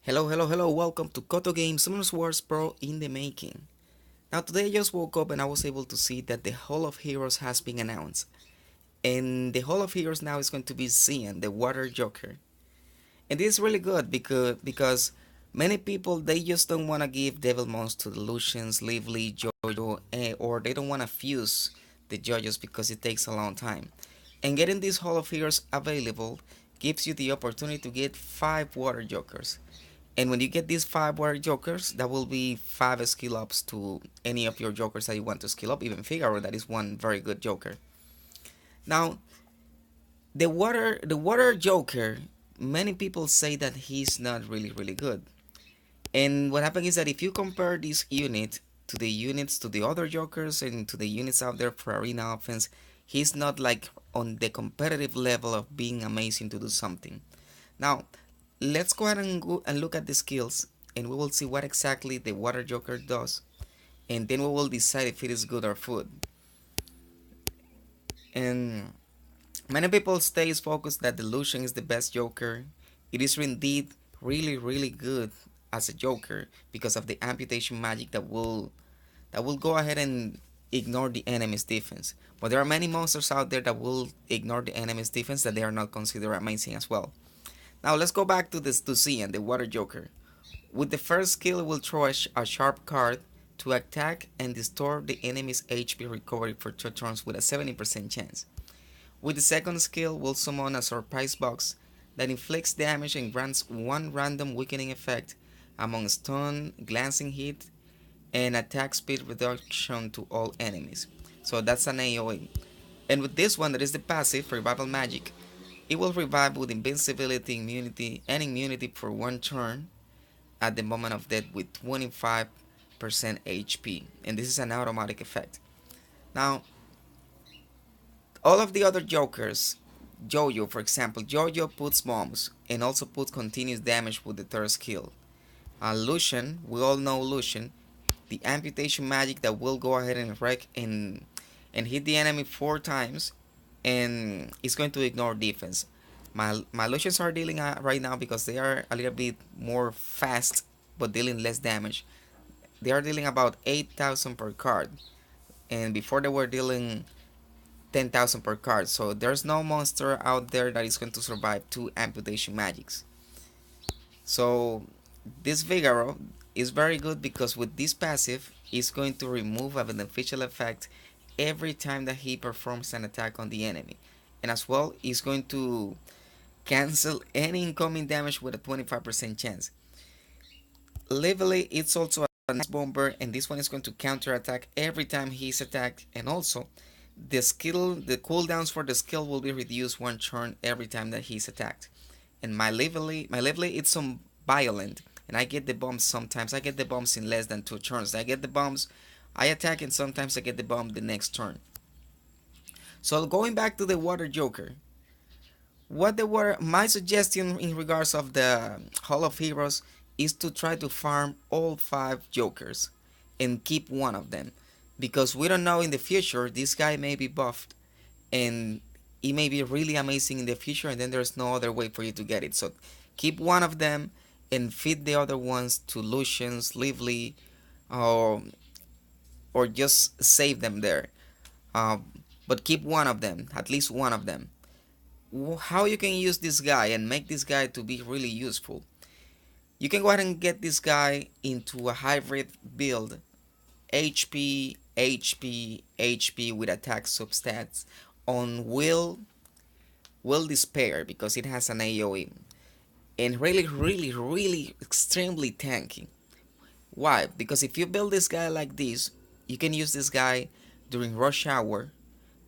Hello, hello, hello, welcome to Koto Games Summoners Wars Pro in the making. Now today I just woke up and I was able to see that the Hall of Heroes has been announced. And the Hall of Heroes now is going to be Sian, the Water Joker. And this is really good because many people they just don't want to give Devil Mons to the Lushens, Liebli, Jojo, or they don't want to fuse the Jojos because it takes a long time. And getting this Hall of Heroes available gives you the opportunity to get 5 Water Jokers. And when you get these 5 Water Jokers, that will be 5 skill ups to any of your Jokers that you want to skill up, even Figaro, that is one very good Joker. Now, the water Joker, many people say that he's not really good. And what happens is that if you compare this unit to the units to the other Jokers and to the units out there for arena offense, he's not like on the competitive level of being amazing to do something. Now, let's go ahead and go and look at the skills and we will see what exactly the Water Joker does, and then we will decide if it is good or food. And many people stays focused that the Lushen is the best Joker. It is indeed really good as a Joker because of the amputation magic that will go ahead and ignore the enemy's defense. But there are many monsters out there that will ignore the enemy's defense that they are not considered amazing as well. Now let's go back to this to Sian, the Water Joker. With the first skill, we'll throw a sharp card to attack and distort the enemy's HP recovery for 2 turns with a 70% chance. With the second skill, we'll summon a surprise box that inflicts damage and grants one random weakening effect among stun, glancing hit, and attack speed reduction to all enemies. So that's an AoE. And with this one, that is the passive Revival Magic, it will revive with invincibility, immunity, and immunity for 1 turn at the moment of death with 25% HP, and this is an automatic effect. Now, all of the other Jokers, Jojo for example, Jojo puts bombs and also puts continuous damage with the third skill. Lushen, we all know Lushen, the amputation magic that will go ahead and wreck and hit the enemy 4 times, and it's going to ignore defense. My Lucians are dealing right now because they are a little bit more fast but dealing less damage. They are dealing about 8,000 per card, and before they were dealing 10,000 per card. So there's no monster out there that is going to survive 2 amputation magics. So this Figaro is very good because with this passive, it's going to remove a beneficial effect every time that he performs an attack on the enemy. And as well, it's going to cancel any incoming damage with a 25% chance. Liebli, it's also a nice bomber, and this one is going to counter attack every time he's attacked, and also the cooldowns for the skill will be reduced 1 turn every time that he's attacked. And my Liebli, it's some violent, and I get the bombs sometimes. I get the bombs in less than 2 turns. I get the bombs, I attack, and sometimes I get the bomb the next turn. So going back to the Water Joker, my suggestion in regards of the Hall of Heroes is to try to farm all 5 Jokers and keep one of them, because we don't know in the future, this guy may be buffed and he may be really amazing in the future, and then there's no other way for you to get it. So keep one of them and feed the other ones to Lucians, Lively, or just save them there. Uh, but keep one of them, at least one of them. How you can use this guy and make this guy to be really useful? You can go ahead and get this guy into a hybrid build, HP, HP, HP with attack substats on will despair because it has an AoE, and really extremely tanky. Why? Because if you build this guy like this, you can use this guy during rush hour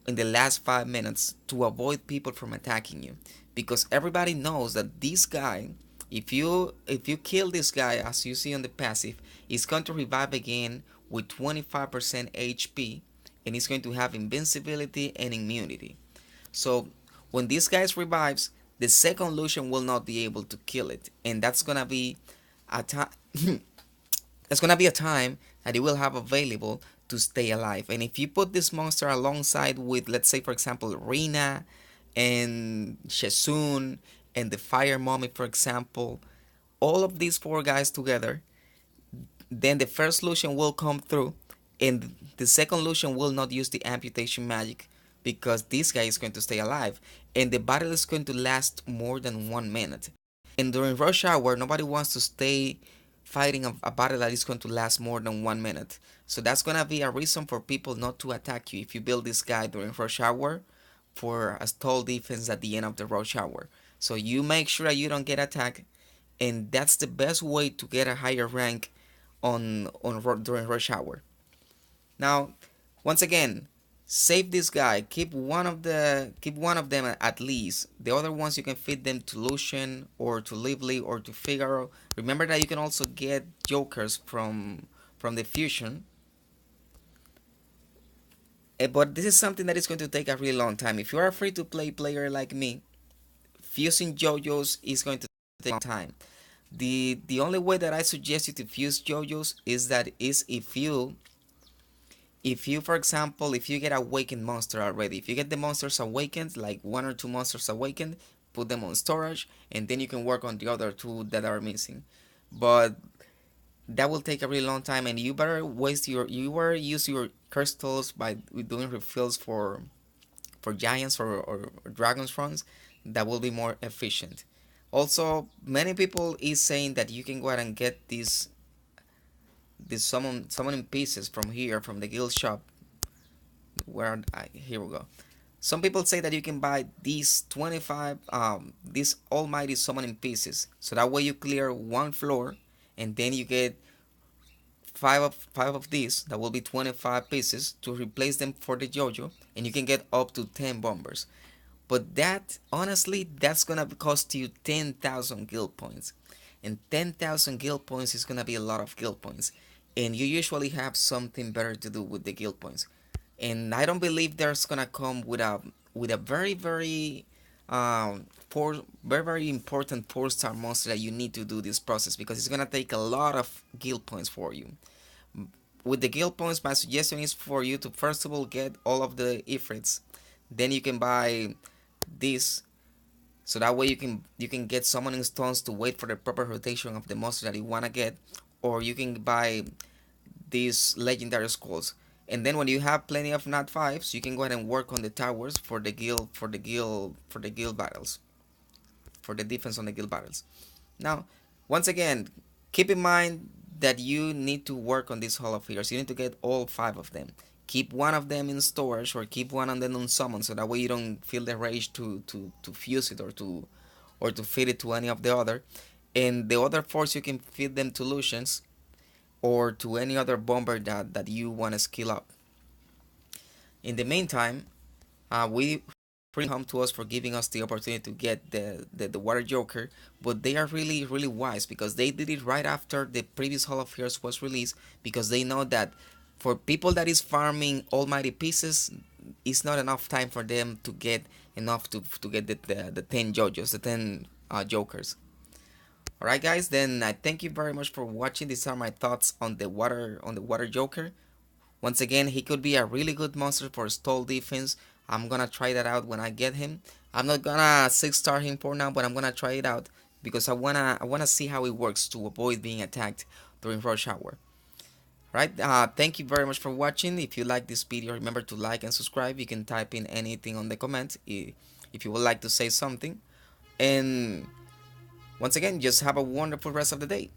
in the last 5 minutes to avoid people from attacking you, because everybody knows that this guy, if you kill this guy as you see on the passive, he's going to revive again with 25% HP, and he's going to have invincibility and immunity. So when this guy revives, the second Lucian will not be able to kill it, and that's gonna be a time that's gonna be a time that you will have available to stay alive. And if you put this monster alongside with, let's say for example, Rina and Shesun and the Fire Mummy for example, all of these four guys together, then the first Lushen will come through, and the second Lushen will not use the amputation magic because this guy is going to stay alive, and the battle is going to last more than 1 minute. And during rush hour, nobody wants to stay fighting a battle that is going to last more than 1 minute. So that's gonna be a reason for people not to attack you if you build this guy during rush hour for a stall defense at the end of the rush hour. So you make sure that you don't get attacked, and that's the best way to get a higher rank during rush hour. Now, once again, save this guy. Keep one of them at least. The other ones you can feed them to Lushen or to Liebli or to Figaro. Remember that you can also get jokers from the fusion. But this is something that is going to take a really long time. If you are a free to play player like me, fusing JoJo's is going to take a long time. The only way that I suggest you to fuse JoJo's is if you for example, if you get awakened monster already, if you get the monsters awakened, like one or two monsters awakened, put them on storage, and then you can work on the other two that are missing. But that will take a really long time, and you better use your crystals by doing refills for giants or dragons runs. That will be more efficient. Also, many people is saying that you can go ahead and get these summoning pieces from here from the guild shop. Here we go. Some people say that you can buy these 25 these almighty summoning pieces, so that way you clear one floor, and then you get five of these. That will be 25 pieces to replace them for the JoJo, and you can get up to 10 bombers. But that, honestly, that's gonna cost you 10,000 guild points. And 10,000 guild points is gonna be a lot of guild points. And you usually have something better to do with the guild points. And I don't believe there's gonna come with a very important 4-star monster that you need to do this process, because it's gonna take a lot of guild points for you. With the guild points, my suggestion is for you to first of all get all of the ifrits. Then you can buy this, so that way you can get summoning stones to wait for the proper rotation of the monster that you wanna get, or you can buy these legendary skulls. And then when you have plenty of nat 5s, you can go ahead and work on the towers for the guild battles, for the defense on the guild battles. Now, once again, keep in mind that you need to work on these Hall of Heroes. You need to get all 5 of them. Keep one of them in storage, or keep one of them on summon, so that way you don't feel the rage to fuse it or to feed it to any of the other. And the other 4s you can feed them to Lucians or to any other bomber that you want to skill up. In the meantime, we come to us for giving us the opportunity to get the Water Joker, but they are really really wise, because they did it right after the previous Hall of Heroes was released, because they know that for people that is farming almighty pieces, it's not enough time for them to get enough to get the 10 JoJos, the 10 Jokers. Alright guys, then I thank you very much for watching. These are my thoughts on the Water Joker. Once again, he could be a really good monster for stall defense. I'm gonna try that out when I get him. I'm not gonna 6-star him for now, but I'm gonna try it out because I wanna see how it works to avoid being attacked during rush hour. Right? Thank you very much for watching. If you like this video, remember to like and subscribe. You can type in anything on the comment if you would like to say something. And once again, just have a wonderful rest of the day.